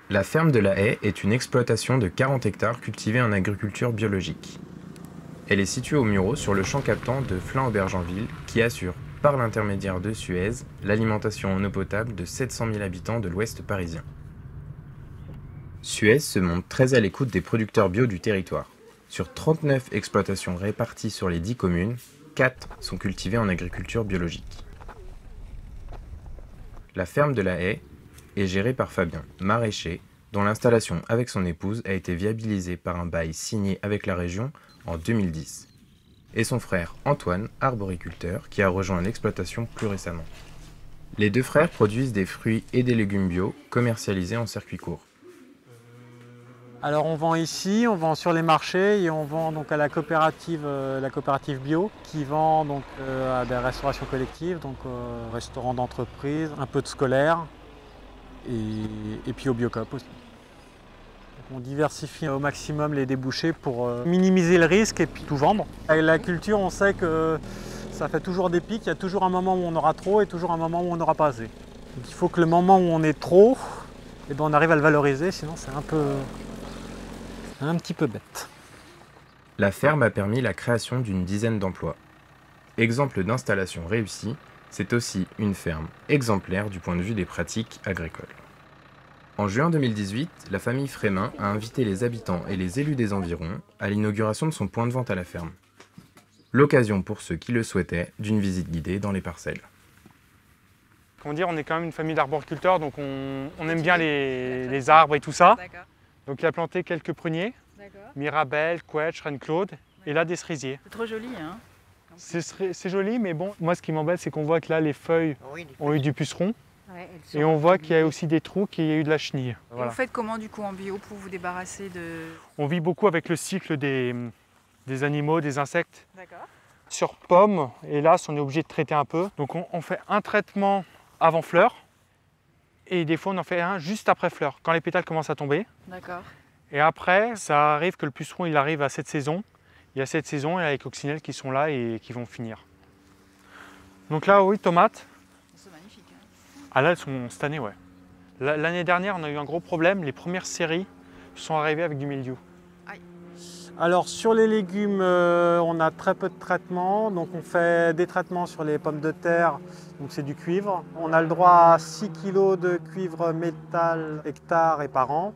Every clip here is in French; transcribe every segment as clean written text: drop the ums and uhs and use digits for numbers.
La ferme de la Haye est une exploitation de 40 hectares cultivée en agriculture biologique. Elle est située au Mureau sur le champ captant de Flins-Aubergenville qui assure, par l'intermédiaire de Suez, l'alimentation en eau potable de 700 000 habitants de l'ouest parisien. Suez se montre très à l'écoute des producteurs bio du territoire. Sur 39 exploitations réparties sur les 10 communes, 4 sont cultivées en agriculture biologique. La ferme de la Haye est gérée par Fabien, maraîcher, dont l'installation avec son épouse a été viabilisée par un bail signé avec la région en 2010, et son frère Antoine, arboriculteur, qui a rejoint l'exploitation plus récemment. Les deux frères produisent des fruits et des légumes bio commercialisés en circuit court. Alors on vend ici, on vend sur les marchés et on vend donc à la coopérative bio qui vend donc à des restaurations collectives, donc restaurants d'entreprise, un peu de scolaire et puis au Biocoop aussi. Donc on diversifie au maximum les débouchés pour minimiser le risque et puis tout vendre. Avec la culture, on sait que ça fait toujours des pics, il y a toujours un moment où on aura trop et toujours un moment où on n'aura pas assez. Donc il faut que le moment où on est trop, eh ben, on arrive à le valoriser, sinon c'est un petit peu bête. La ferme a permis la création d'une dizaine d'emplois. Exemple d'installation réussie, c'est aussi une ferme exemplaire du point de vue des pratiques agricoles. En juin 2018, la famille Frémin a invité les habitants et les élus des environs à l'inauguration de son point de vente à la ferme. L'occasion pour ceux qui le souhaitaient d'une visite guidée dans les parcelles. Comment dire, on est quand même une famille d'arboriculteurs, donc on aime bien les arbres et tout ça. Donc il a planté quelques pruniers, Mirabelle, Quetch, Reine-Claude, et là des cerisiers. C'est trop joli, hein? C'est joli, mais bon, moi ce qui m'embête, c'est qu'on voit que là les feuilles ont eu du puceron, et on voit qu'il y a aussi des trous, qu'il y a eu de la chenille. Voilà. Vous faites comment du coup en bio pour vous débarrasser de... On vit beaucoup avec le cycle des animaux, des insectes. Sur pommes, hélas, on est obligé de traiter un peu. Donc on fait un traitement avant fleur, et des fois on en fait un juste après fleur, quand les pétales commencent à tomber. D'accord. Et après, ça arrive que le puceron il arrive à cette saison. Il y a cette saison et avec coccinelles qui sont là et qui vont finir. Donc là, oui, tomates. C'est magnifique. Hein. Ah là, elles sont cette année, ouais. L'année dernière, on a eu un gros problème. Les premières séries sont arrivées avec du mildiou. Aïe. Alors sur les légumes, on a très peu de traitements. Donc on fait des traitements sur les pommes de terre, donc c'est du cuivre. On a le droit à 6 kg de cuivre métal hectare et par an.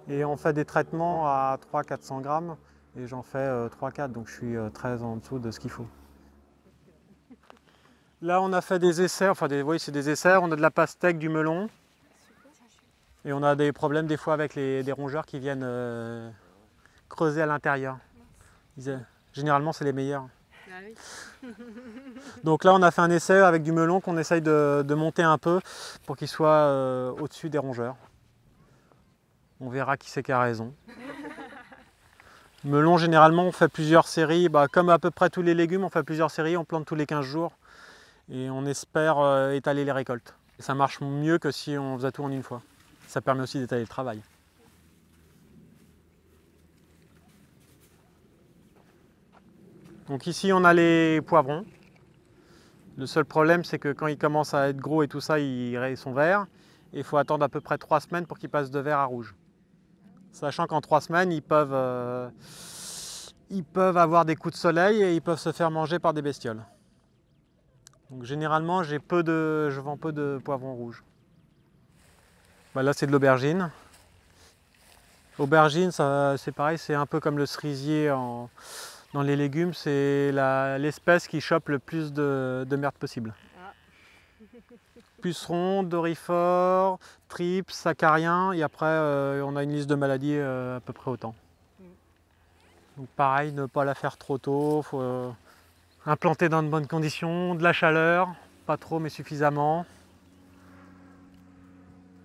Et on fait des traitements à 300-400 grammes. Et j'en fais 3-4, donc je suis très en dessous de ce qu'il faut. Là, on a fait des essais, oui, c'est des essais. On a de la pastèque, du melon. Et on a des problèmes des fois avec des rongeurs qui viennent creuser à l'intérieur. Généralement, c'est les meilleurs. Ah oui. Donc là, on a fait un essai avec du melon qu'on essaye de monter un peu pour qu'il soit au-dessus des rongeurs. On verra qui c'est qui a raison. Melon, généralement, on fait plusieurs séries. Comme à peu près tous les légumes, on fait plusieurs séries. On plante tous les 15 jours. Et on espère étaler les récoltes. Et ça marche mieux que si on faisait tout en une fois. Ça permet aussi d'étaler le travail. Donc ici, on a les poivrons. Le seul problème, c'est que quand ils commencent à être gros et tout ça, ils sont verts. Et il faut attendre à peu près 3 semaines pour qu'ils passent de vert à rouge. Sachant qu'en 3 semaines, ils peuvent avoir des coups de soleil et ils peuvent se faire manger par des bestioles. Donc généralement, je vends peu de poivrons rouges. Là, c'est de l'aubergine. Aubergine, c'est pareil, c'est un peu comme le cerisier dans les légumes. C'est l'espèce qui chope le plus de merde possible. Puceron, doryphore, tripes, saccharien, et après on a une liste de maladies à peu près autant. Donc pareil, ne pas la faire trop tôt, faut implanter dans de bonnes conditions, de la chaleur, pas trop mais suffisamment.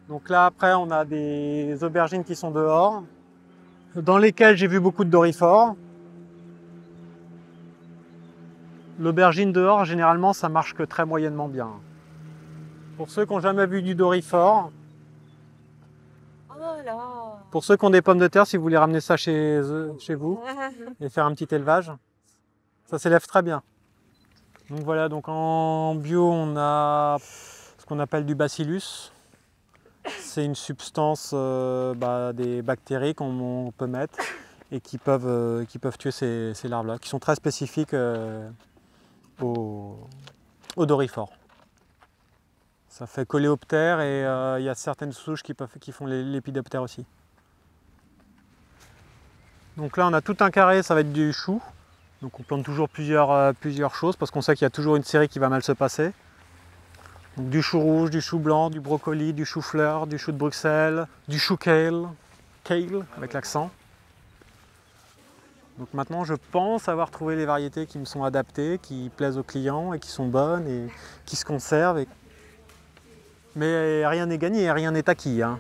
Donc là après on a des aubergines qui sont dehors, dans lesquelles j'ai vu beaucoup de doryphore. L'aubergine dehors, généralement ça marche que très moyennement bien. Pour ceux qui n'ont jamais vu du doryphore, pour ceux qui ont des pommes de terre, si vous voulez ramener ça chez vous et faire un petit élevage, ça s'élève très bien. Donc voilà, donc en bio, on a ce qu'on appelle du bacillus. c'est une substance des bactéries qu'on peut mettre et qui peuvent tuer ces larves-là, qui sont très spécifiques aux dorifores. Ça fait coléoptère et il y a certaines souches qui font les lépidoptères aussi. Donc là on a tout un carré, ça va être du chou. Donc on plante toujours plusieurs choses parce qu'on sait qu'il y a toujours une série qui va mal se passer. Donc du chou rouge, du chou blanc, du brocoli, du chou-fleur, du chou de Bruxelles, du chou kale avec l'accent. Donc maintenant je pense avoir trouvé les variétés qui me sont adaptées, qui plaisent aux clients et qui sont bonnes et qui se conservent. Mais rien n'est gagné, rien n'est acquis. Hein.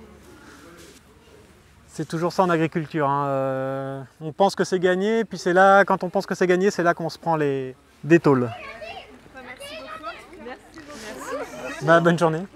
C'est toujours ça en agriculture. Hein. On pense que c'est gagné, puis c'est là, quand on pense que c'est gagné, c'est là qu'on se prend des tôles. Merci beaucoup. Merci. Bonne journée.